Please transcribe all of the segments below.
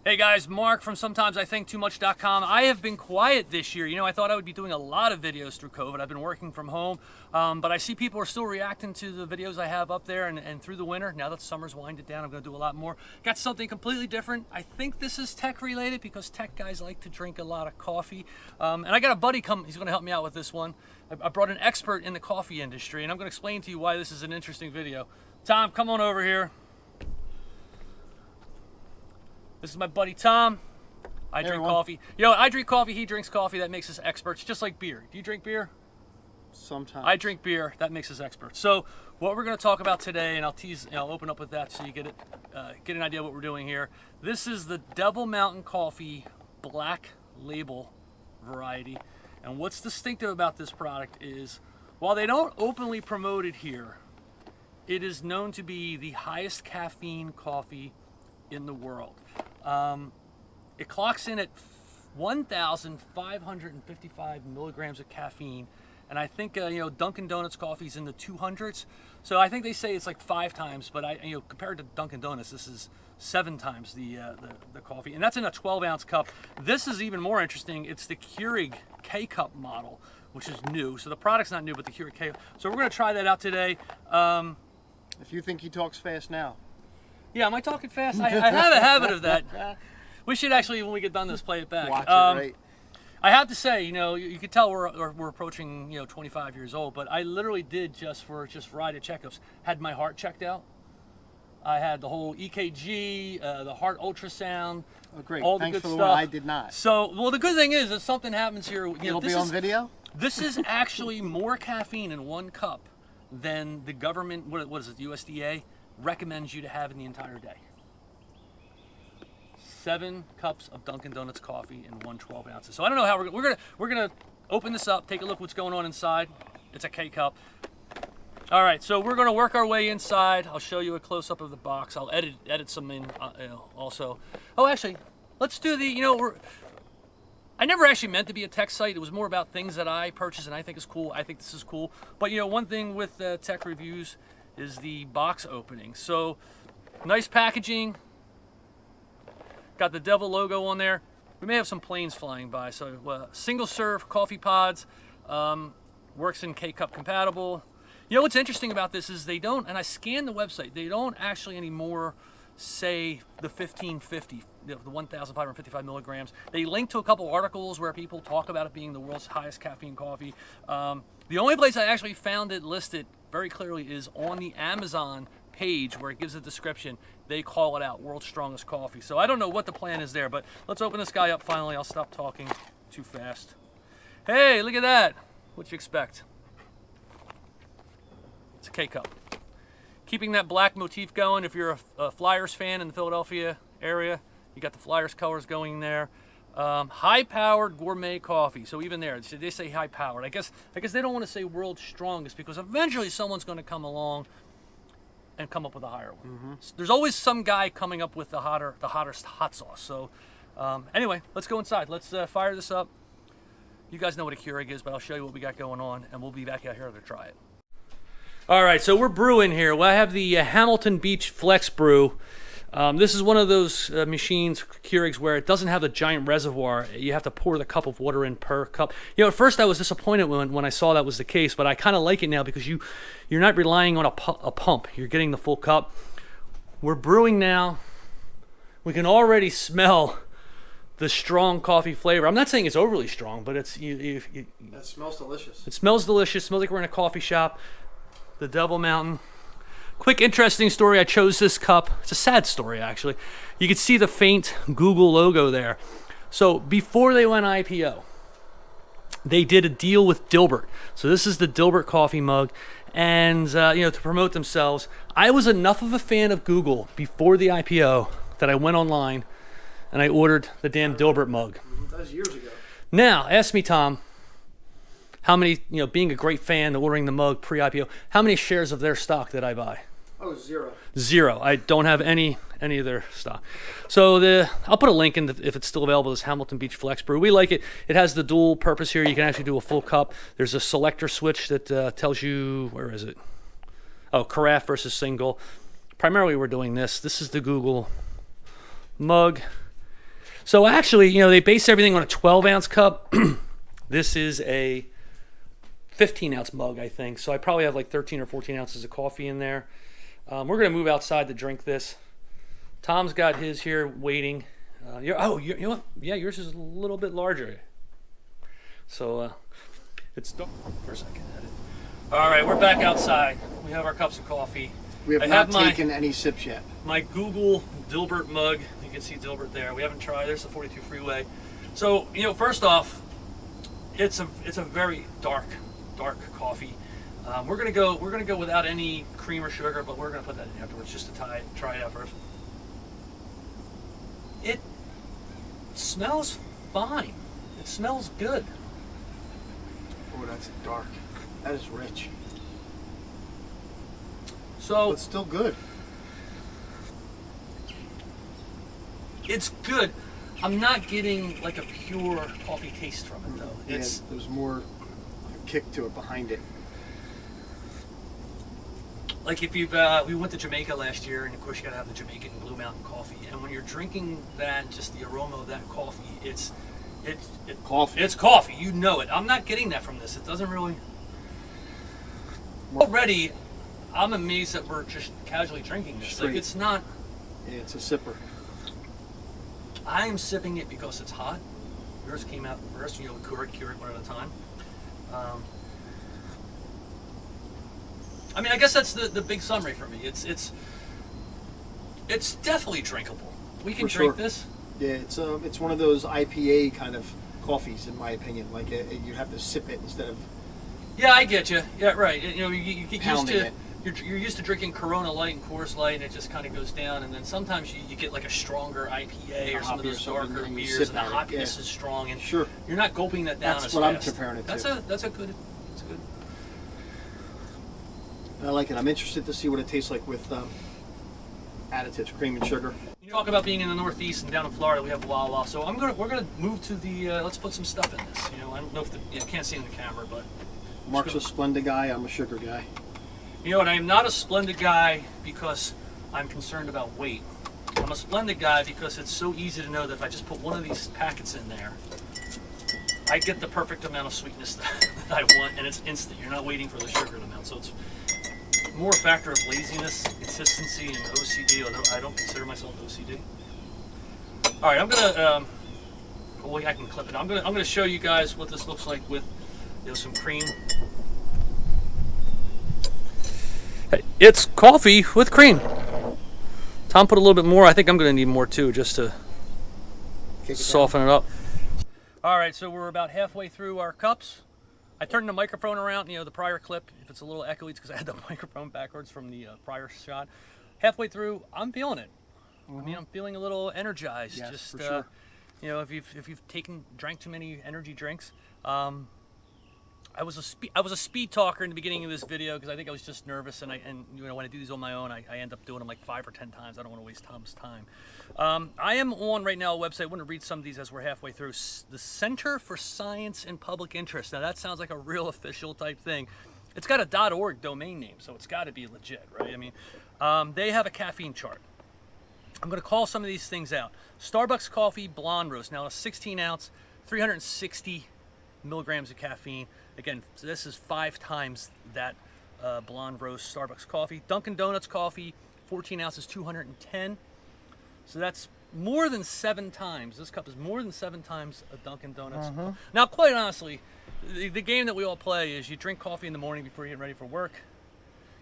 Hey guys, Mark from SometimesIThinkTooMuch.com. I have been quiet this year. I thought I would be doing a lot of videos through COVID. I've been working from home, but I see people are still reacting to the videos I have up there and through the winter. Now that summer's winded down, I'm going to do a lot more. Got something completely different. I think this is tech related because tech guys like to drink a lot of coffee. And I got a buddy he's going to help me out with this one. I brought an expert in the coffee industry, and I'm going to explain to you why this is an interesting video. Tom, come on over here. This is my buddy Tom. I drink coffee. I drink coffee, he drinks coffee. That makes us experts, just like beer. Do you drink beer? Sometimes. I drink beer. That makes us experts. So what we're going to talk about today, and I'll open up with that so you get an idea of what we're doing here. This is the Devil Mountain Coffee Black Label variety. And what's distinctive about this product is, while they don't openly promote it here, it is known to be the highest caffeine coffee in the world. It clocks in at 1,555 milligrams of caffeine, and I think Dunkin' Donuts coffee's in the 200s. So I think they say it's like 5 times, but compared to Dunkin' Donuts, this is 7 times the coffee, and that's in a 12-ounce cup. This is even more interesting. It's the Keurig K-Cup model, which is new. So the product's not new, but the Keurig K. So we're going to try that out today. If you think he talks fast now. Yeah, am I talking fast? I have a habit of that. We should actually, when we get done this, play it back. Watch it, right? I have to say, you can tell we're approaching 25 years old, but I literally did just ride at checkups, had my heart checked out. I had the whole EKG, the heart ultrasound. Oh, great. All Thanks the good for the stuff. one I did not. So, well, the good thing is, if something happens here, It'll be on video? This is actually more caffeine in one cup than the government, what is it, the USDA, recommends you to have in the entire day. 7 cups of Dunkin' Donuts coffee in 12 ounces. So I don't know how we're gonna open this up, take a look what's going on inside. It's a K-Cup. All right, so we're gonna work our way inside. I'll show you a close-up of the box. I'll edit some in also. Oh, actually, let's do the. I never actually meant to be a tech site. It was more about things that I purchase and I think is cool. I think this is cool. But one thing with tech reviews is the box opening. So nice packaging. Got the Devil logo on there. We may have some planes flying by. So single serve coffee pods, works in K-Cup compatible. What's interesting about this is they don't, and I scanned the website, they don't actually anymore say the 1550, the 1,555 milligrams. They link to a couple articles where people talk about it being the world's highest caffeine coffee. The only place I actually found it listed very clearly is on the Amazon page where it gives a description. They call it out, world's strongest coffee. So I don't know what the plan is there, but let's open this guy up finally. I'll stop talking too fast. Hey, look at that. What'd you expect? It's a K-Cup. Keeping that black motif going. If you're a Flyers fan in the Philadelphia area, you got the Flyers colors going there. High-powered gourmet coffee. So even there, they say high-powered. I guess they don't want to say world's strongest because eventually someone's going to come along and come up with a higher one. Mm-hmm. There's always some guy coming up with the hottest hot sauce. So anyway, let's go inside. Let's fire this up. You guys know what a Keurig is, but I'll show you what we got going on, and we'll be back out here to try it. All right, so we're brewing here. Well, I have the Hamilton Beach Flex Brew. This is one of those machines, Keurigs, where it doesn't have the giant reservoir. You have to pour the cup of water in per cup. At first I was disappointed when I saw that was the case, but I kind of like it now because you're not relying on a pump. You're getting the full cup. We're brewing now. We can already smell the strong coffee flavor. I'm not saying it's overly strong, but it's That smells delicious. It smells delicious. It smells like we're in a coffee shop. The Devil Mountain. Quick interesting story, I chose this cup. It's a sad story, actually. You can see the faint Google logo there. So before they went IPO, they did a deal with Dilbert. So this is the Dilbert coffee mug. And, to promote themselves, I was enough of a fan of Google before the IPO that I went online and I ordered the damn Dilbert mug. That was years ago. Now, ask me, Tom, how many, being a great fan, ordering the mug pre-IPO, how many shares of their stock did I buy? Oh, 0. 0. I don't have any of their stock. So I'll put a link in if it's still available. This Hamilton Beach Flex Brew. We like it. It has the dual purpose here. You can actually do a full cup. There's a selector switch that tells you, where is it? Oh, carafe versus single. Primarily we're doing this. This is the Google mug. So actually, you know, they base everything on a 12-ounce cup. This is a 15-ounce mug, I think. So I probably have like 13 or 14 ounces of coffee in there. We're gonna move outside to drink this. Tom's got his here waiting. You know what? Yeah, yours is a little bit larger. So it's dark for a second. All right, we're back outside. We have our cups of coffee. We have I not have my- taken any sips yet. My Google Dilbert mug. You can see Dilbert there. We haven't tried. There's the 42 Freeway. So, you know, first off, it's a very dark coffee. We're gonna go without any cream or sugar, but we're gonna put that in afterwards just to try it out first. It smells fine. It smells good. Oh, that's dark. That is rich. So But still good. it's good. I'm not getting like a pure coffee taste from it though. Yeah, there's more kick to it behind it. Like if you've we went to Jamaica last year, and of course you gotta have the Jamaican Blue Mountain coffee. And when you're drinking that, just the aroma of that coffee, it's Coffee. It's coffee. You know it. I'm not getting that from this. It doesn't really. Already, I'm amazed that we're just casually drinking this. Like Straight. it's not. Yeah, it's a sipper. I am sipping it because it's hot. Yours came out first. You know, cure it one at a time. I mean, I guess that's the big summary for me. It's definitely drinkable. We can For drink sure. this. Yeah, it's one of those IPA kind of coffees, in my opinion. Like you have to sip it instead of Yeah, I get you. Yeah, right. You know, you get used Pounding to it. you're used to drinking Corona Light and Coors Light, and it just kind of goes down. And then sometimes you get like a stronger IPA or some of Hoppy or those something, darker and you beers, sip and the at it, hoppiness yeah. is strong, and Sure. you're not gulping that down That's as what I'm fast. comparing it to. That's a good. It's good. I like it. I'm interested to see what it tastes like with additives, cream and sugar. You talk about being in the Northeast and down in Florida, we have Wawa. So we're gonna move to the. Let's put some stuff in this. You know, I don't know if you can't see it in the camera, but Mark's a Splenda guy. I'm a sugar guy. you know what? I am not a Splenda guy because I'm concerned about weight. I'm a Splenda guy because it's so easy to know that if I just put one of these packets in there, I get the perfect amount of sweetness that I want, and it's instant. You're not waiting for the sugar to melt. So it's more a factor of laziness, consistency, and OCD, although I don't consider myself OCD. All right, I'm gonna, well, I can clip it. I'm gonna show you guys what this looks like with, you know, some cream. It's coffee with cream. Tom put a little bit more. I think I'm gonna need more too, just to soften it up. All right, so we're about halfway through our cups. I turned the microphone around, you know, the prior clip. If it's a little echoey, it's because I had the microphone backwards from the prior shot. Halfway through, I'm feeling it. I mean, I'm feeling a little energized. Yes, just for sure. you know, if you've drank too many energy drinks. I was a speed talker in the beginning of this video because I think I was just nervous, and you know, when I do these on my own, I end up doing them like 5 or 10 times. I don't want to waste Tom's time. I am on right now a website. I want to read some of these as we're halfway through. The Center for Science and Public Interest. Now that sounds like a real official type thing. It's got a .org domain name, so it's got to be legit, right? I mean, they have a caffeine chart. I'm going to call some of these things out. Starbucks coffee blonde roast. Now a 16 ounce, 360 milligrams of caffeine. Again, so this is 5 times that blonde roast Starbucks coffee. Dunkin' Donuts coffee, 14 ounces, 210. So that's more than 7 times. This cup is more than 7 times a Dunkin' Donuts. Now, quite honestly, the game that we all play is you drink coffee in the morning before you get ready for work.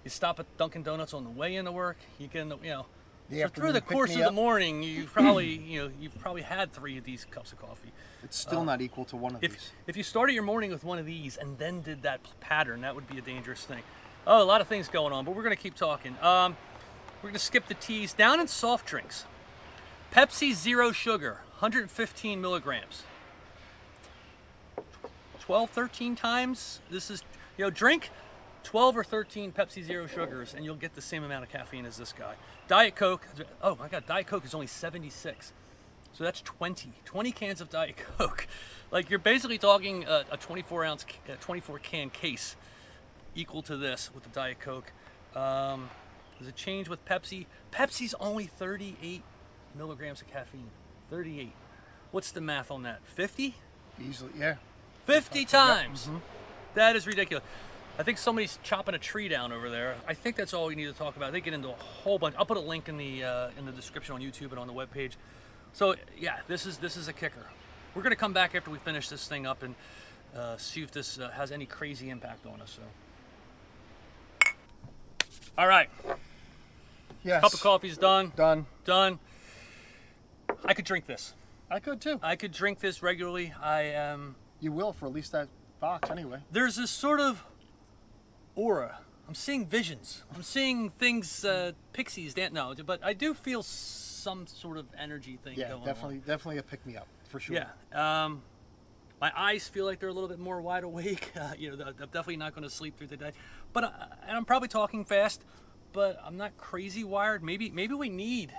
You stop at Dunkin' Donuts on the way into work. You get in the, you know, so through the course of the morning, you've probably had 3 of these cups of coffee. It's still not equal to one of these. If you started your morning with one of these and then did that pattern, that would be a dangerous thing. Oh, a lot of things going on, but we're going to keep talking. We're going to skip the teas. Down in soft drinks. Pepsi Zero Sugar, 115 milligrams. 12, 13 times. This is, you know, drink 12 or 13 Pepsi Zero Sugars and you'll get the same amount of caffeine as this guy. Diet Coke, oh my God, Diet Coke is only 76. So that's 20 cans of Diet Coke. Like you're basically talking a 24 can case equal to this with the Diet Coke. Does it change with Pepsi? Pepsi's only 38 milligrams of caffeine, 38. What's the math on that? 50? Easily, yeah. 50 times. Mhm. That is ridiculous. I think somebody's chopping a tree down over there. I think that's all we need to talk about. They get into a whole bunch. I'll put a link in the description on YouTube and on the webpage. So yeah, this is a kicker. We're gonna come back after we finish this thing up and see if this has any crazy impact on us. So, all right, Yes. cup of coffee's done. Done. I could drink this. I could too. I could drink this regularly. You will for at least that box anyway. There's this sort of aura. I'm seeing visions. I'm seeing things, pixies. No, but I do feel some sort of energy thing Yeah, going definitely a pick me up for sure. on. Yeah. My eyes feel like they're a little bit more wide awake. I'm definitely not going to sleep through the day. But and I'm probably talking fast, but I'm not crazy wired. Maybe we need.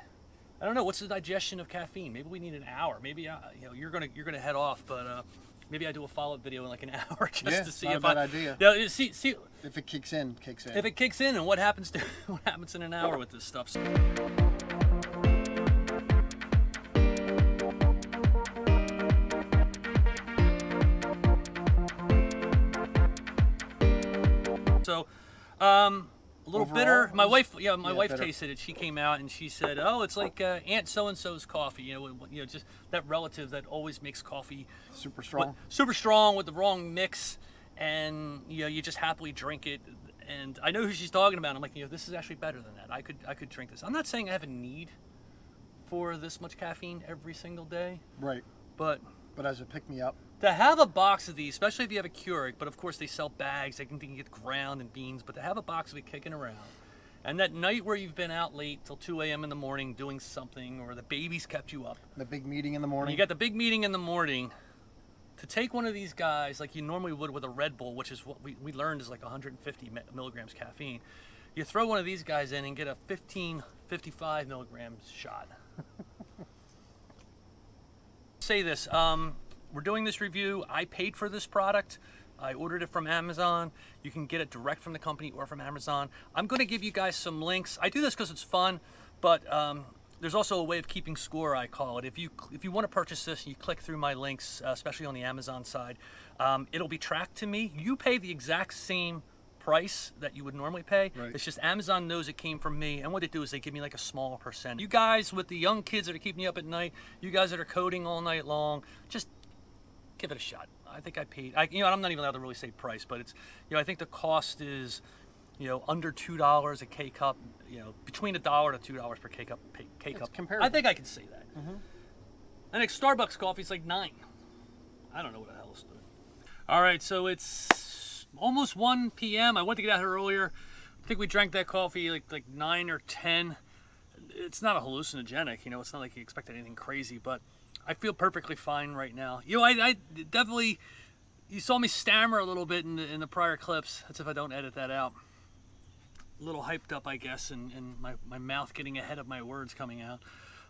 I don't know. What's the digestion of caffeine? Maybe we need an hour. Maybe you're gonna head off, but maybe I do a follow-up video in like an hour just to see not if a bad idea. Yeah, see If it kicks in, kicks in. if it kicks in and what happens in an hour with this stuff. So, a little Overall, bitter. My wife, yeah, wife bitter. tasted it. She came out and she said, "Oh, it's like Aunt so and so's coffee." Just that relative that always makes coffee Super strong. super strong with the wrong mix, and you just happily drink it. And I know who she's talking about. I'm like, this is actually better than that. I could drink this. I'm not saying I have a need for this much caffeine every single day, Right. but But as a pick me up, to have a box of these, especially if you have a Keurig, but of course they sell bags, they can get ground and beans, but to have a box of it kicking around, and that night where you've been out late till 2 a.m. in the morning doing something, or the baby's kept you up, the big meeting in the when morning. you got the big meeting in the morning, to take one of these guys like you normally would with a Red Bull, which is what we learned is like 150 milligrams caffeine, you throw one of these guys in and get a 55 milligrams shot. Say this, we're doing this review. I paid for this product. I ordered it from Amazon. You can get it direct from the company or from Amazon. I'm going to give you guys some links. I do this because it's fun, but there's also a way of keeping score, I call it. If you want to purchase this, you click through my links, especially on the Amazon side. It'll be tracked to me. You pay the exact same price that you would normally pay. Right. It's just Amazon knows it came from me, and what they do is they give me like a small percent. You guys with the young kids that are keeping you up at night, you guys that are coding all night long, just give it a shot. I think I paid. I'm not even allowed to really say price, but it's, I think the cost is, under $2 a K cup. Between $1 to $2 per K cup. comparable. I think I can say that. And like Starbucks coffee is like $9. I don't know what the hell it's doing. All right, so it's almost 1 p.m. I went to get out here earlier. I think we drank that coffee like 9 or 10. It's not a hallucinogenic. It's not like you expected anything crazy, but I feel perfectly fine right now. I definitely, you saw me stammer a little bit in the prior clips. That's if I don't edit that out. A little hyped up, I guess, and my mouth getting ahead of my words coming out.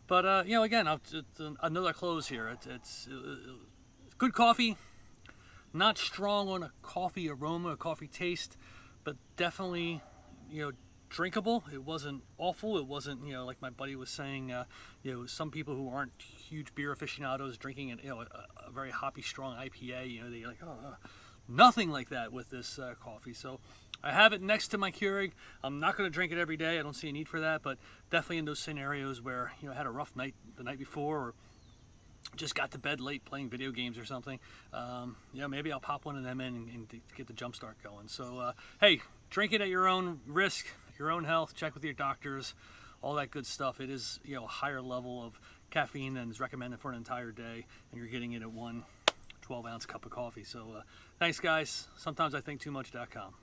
But, again, it's another close here. It's good coffee, not strong on a coffee aroma, a coffee taste, but definitely, drinkable. It wasn't awful. It wasn't, like my buddy was saying, some people who aren't huge beer aficionados drinking a very hoppy, strong IPA, they're like, nothing like that with this coffee. So I have it next to my Keurig. I'm not going to drink it every day. I don't see a need for that, but definitely in those scenarios where, I had a rough night the night before, or just got to bed late playing video games or something, maybe I'll pop one of them in and get the jump start going. So, hey, drink it at your own risk, your own health, check with your doctors, all that good stuff. It is, a higher level of caffeine than is recommended for an entire day, and you're getting it at one 12-ounce cup of coffee. So, thanks, guys. Sometimes I think too much.com.